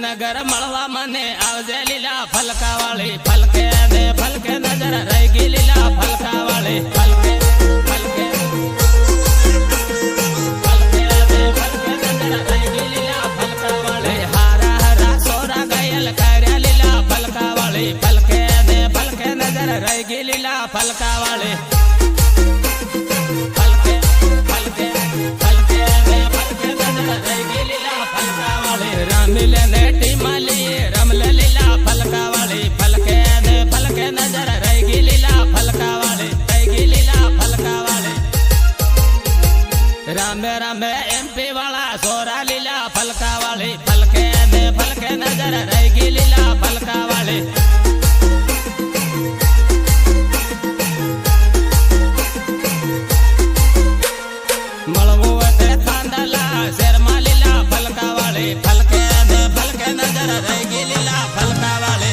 नगर मळवा मने आवजे लीला फलका वाली फलके दे फलके नजर रहेगी लीला फलका वाली फलके फलके फलके दे फलके नजर रहेगी लीला फलका वाली हारा हरा सोरा गयल करया लीला फलका वाली फलके दे फलके नजर रहेगी लीला फलका वाली फलके फलके फलके दे फलके नजर रहेगी लीला फलका वाली रामिल ने रामे रामे एमपी वाला सोरा लीला फलका वाली फलके दे फलके नजर रहेगी लीला फलका वाली मलबुआ ते थांदला शर्मा लीला फलका वाली फलके दे फलके नजर रहेगी लीला फलका वाली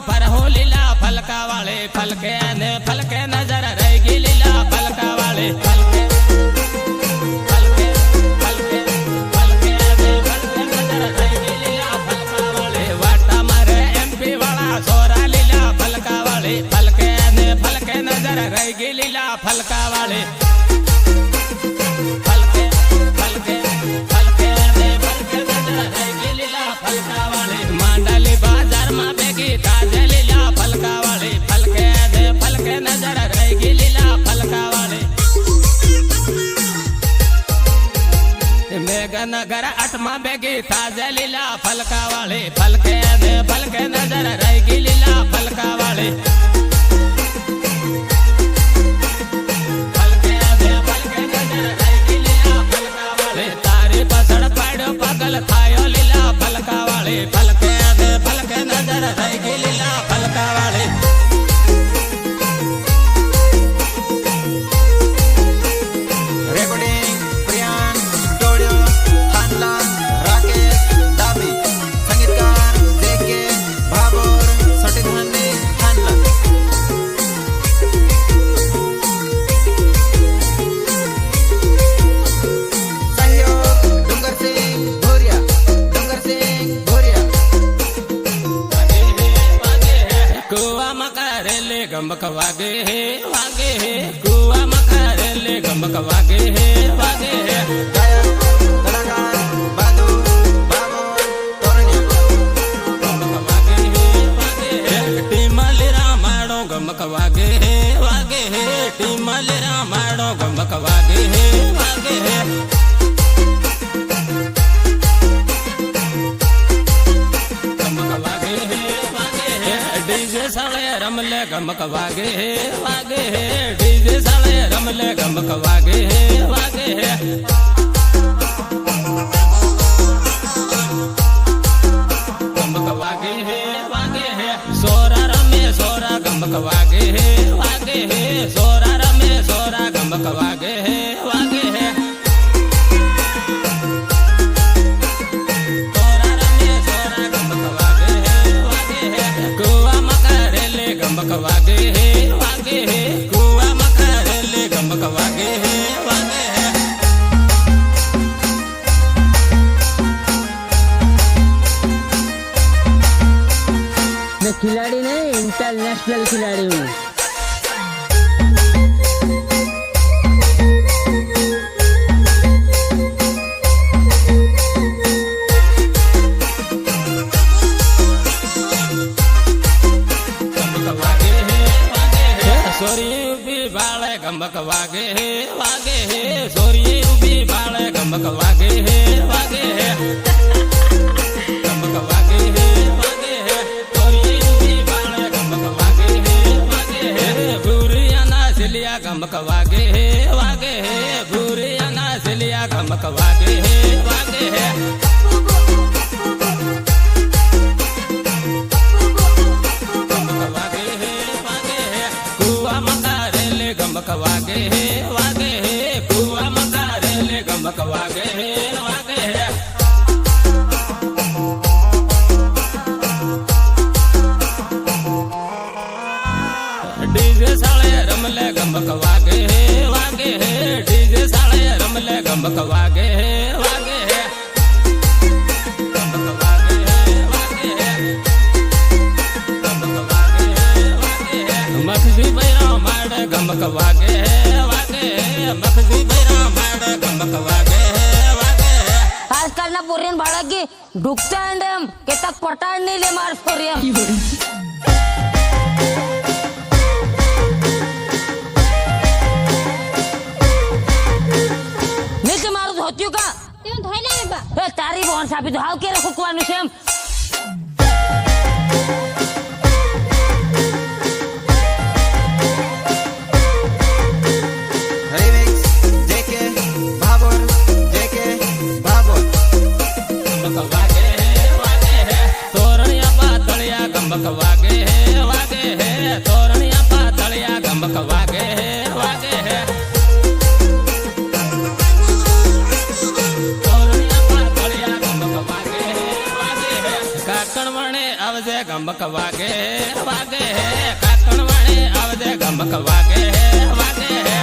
पर हो लीला फलका वाले फलके ने फलके नजर रहेगी लीला फलका वाले फलके फलके फलके फलके ने फलके नजर रहेगी लीला फलका वाले वाटा मारे एमपी वाला सोरा लीला फलका वाले फलके ने फलके नजर रहेगी लीला फलका वाले फलके फलके फलके ने फलके नजर रहेगी लीला फलका वाले मांडली बाजार में बेगी ताजे लीला फलका वाले फलके दे फलके नजर रहेगी लीला फलका वाले मेघनगर अठमा बेगी ताजे लीला फलका वाले फलके दे फलके नजर रहेगी लीला फलका वाले फलके दे फलके नजर रहेगी लीला फलका वाले तारी पसड़ पाड़ो पगल थायो लीला फलका वाले फलके दे फलके नजर रहेगी लीला फलका वाले रेकॉर्डिंग प्रियान स्टूडियो थानला राकेश दाबी संगीतकार जेके भागोर सटीधानी थानला सहयोग डूंगर सिंह भोरिया कुआ मकरेले गमक वागे है कुआ मकरेले गमक वागे है गायक कलाकार बादू बाबो तोरनिया गमक वागे है टीमल रामायणो गमक वागे है टीमल रामायणो गमक वागे है डीजे साले रमले गमक वागे है डीजे साले रमले गमक वागे है गमक वागे है सोरा रमे सोरा गमक वागे है सोरा रमे सोरा गमक वागे है गमक वागे है कुआ मकरेले गमक वागे है मैं खिलाड़ी नहीं इंटरनेशनल खिलाड़ी हूँ गमक वागे है सोरी उबी बाले गमक वागे है गमक वागे है तड़िया गमक वागे है वागे है गमक वागे है वागे है कुआ मकारेले गमक वागे है वागे है कुआ मकारेले गमक वागे है वागे है डीजे साले रमले गमक वागे है वागे है डीजे साले रमले गमक वागे है वागे है गमक वागे है वागे है गमक वागे है वागे है मखजी बैरा माड़ गमक वागे है वागे है मखजी बैरा माड़ गमक वागे है वागे है आजकालના પોરિયન બાળકી ડૂબતા એમ કેતક પટાડ નહીં લે માર પોરિયન નીચે મારું ધોત્યું કા તેમ ધોઈ લે બા એ તારી બોન સાપી તો હાવ કેરે ફૂકવાનું છે એમ Remix JK Babur JK Babur गमक वागे है वागे है तोरणिया पातळिया गमक वागे है वागे है तोरणिया पातळिया गमक वागे है वागे है तोरणिया पातळिया गमक वागे है वागे है काकणवणे आवजे गमक वागे है वागे है काकणवणे आवजे गमक वागे है वागे है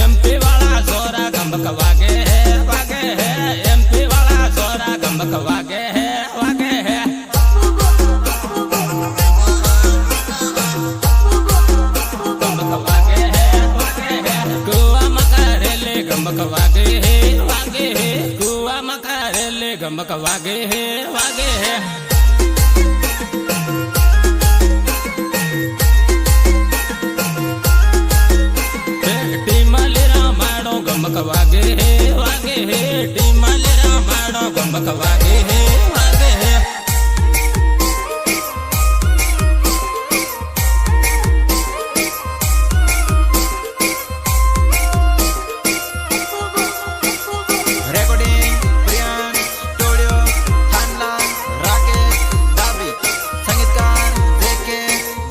एमपी वाला जोरा गमक वागे है वागे है एमपी वाला जोरा गमक वागे है वागे है गमक वागे है वागे है कुआ मकारेले गमक वागे है वागे है कुआ मकारेले गमक वागे है वागे है टीमलेरा माड़ो गमक वागे है वागे है टीमलेरा माड़ो गमक वागे है वागे है Recording Priyan Studio Thanla Rakesh Dabri संगीतकार JK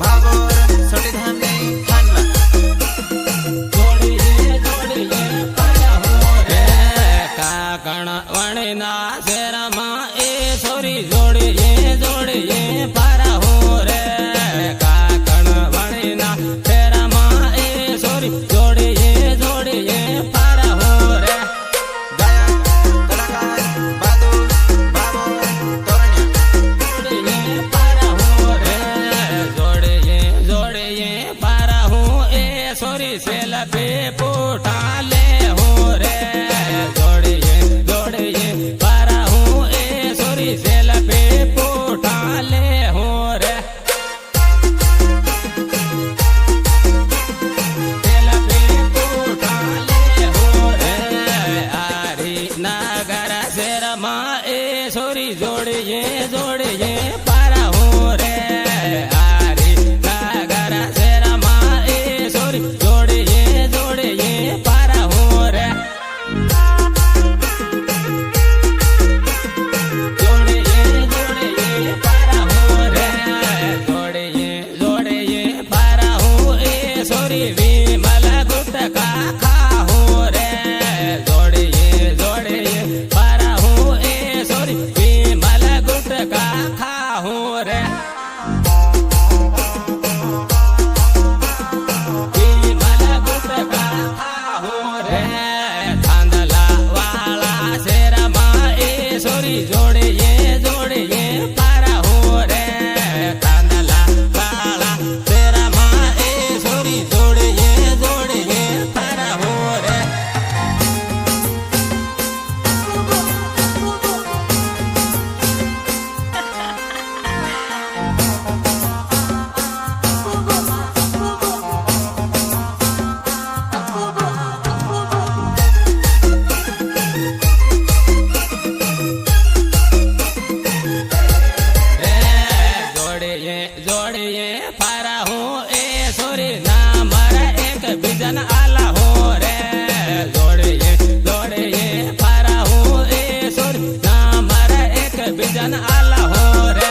Babur Soti Dhamni Thanla जोड़िए पाया हो रे काकण वणना शेरमा ए सोरी जोड़िए जोड़िए पारा हो रे काकण वणना शेरमा ए सोरी जोड़िए जोड़िए पारा हो रे गायक कलाकार बहादुर बाबू तोरनिया जोड़िए पारा हो रे जोड़िए जोड़िए पारा हो ए सोरी सेला पे पोटा ले हो रे जोड़िए जोड़िए पारा हो ए सोरी सेला पे पोटा ले हो रे सेला पे पोटा ले हो रे आरी नागर शेरमा ए सोरी जोड़िए जोड़िए पारा हो रे आरी नागर शेरमा ए सोरी जोड़िए जोड़िए पारा हो સોરી ના મારા એક બીજાને આલા હો રે જોડીએ જોડીએ ફરા હું એ સોરી ના મારા એક બીજાને આલા હો રે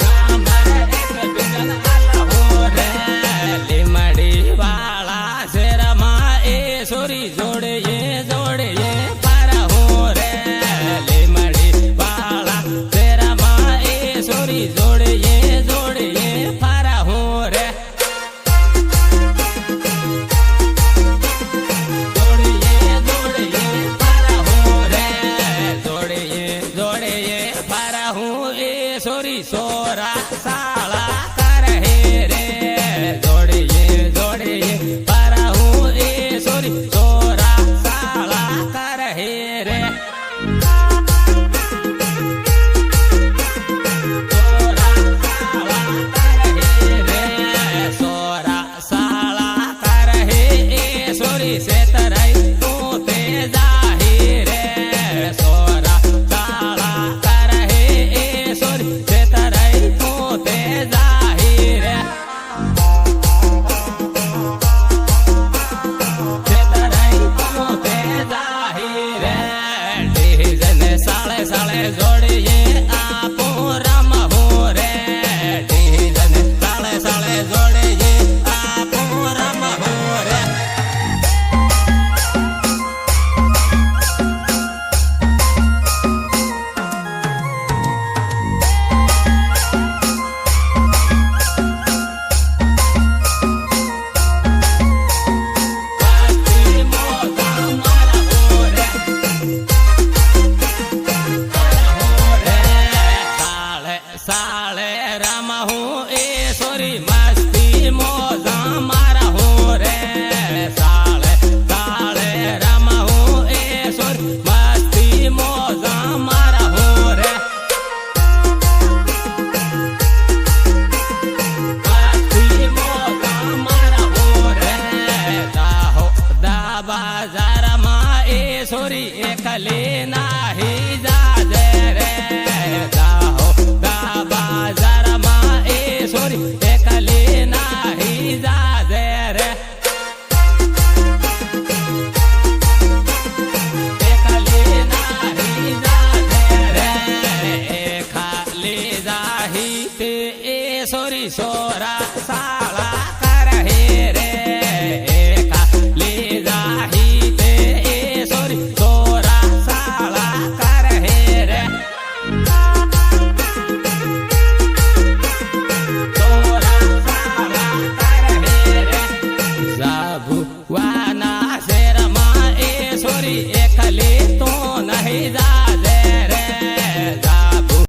ના મારા એક બીજાને આલા હો રે લીમડી વાળા શેરમાં એ સોરી જોડીએ જોડીએ ફરા હું રે લીમડી વાળા શેરમાં એ સોરી જોડીએ જોડીએ ફરા હું રે જોડીએ જોડીએ ફરા હું રે જોડીએ જોડીએ ફરા હું એ સોરી સોરા સાળા કરે રે જોડીએ જોડીએ ફરા હું એ સોરી સોરા સાળા કરે રે સોરા સાળા કરે એ સોરી સેતરાઈ તું તે જાહી રે સોરા સાળા કરે એ સોરી સેતરાઈ તું તે જાહી રે સેતરાઈ તું તે જાહી રે ડીજને સાળે સાળે જોડીએ આપો રમવું રે ડીજને સાળે સાળે જોડીએ આપો રમવું રે પાછી મોતા મારા હો રે સાળે સાળે રામા હું એ સોરી મસ્તી મોજા મારા હું રે સાળે સાળે રામા હું એ સોરી મસ્તી મોજા મારા હું રે મસ્તી મોજા મારા હું રે દાહો દા બાજારમાં એ સોરી એકલી નાહી જાજે રે દાહો દા બાજારમાં એ સોરી એકલી નાહી જાજે રે એકલી નાહી જાજે રે એ ખાલી જાહી તે એ સોરી સોરા સાળા કરે રે એ ખાલી જાહી તે એ સોરી સોરા સાળા કરે રે સોરા સાળા કરે રે જાબુ વા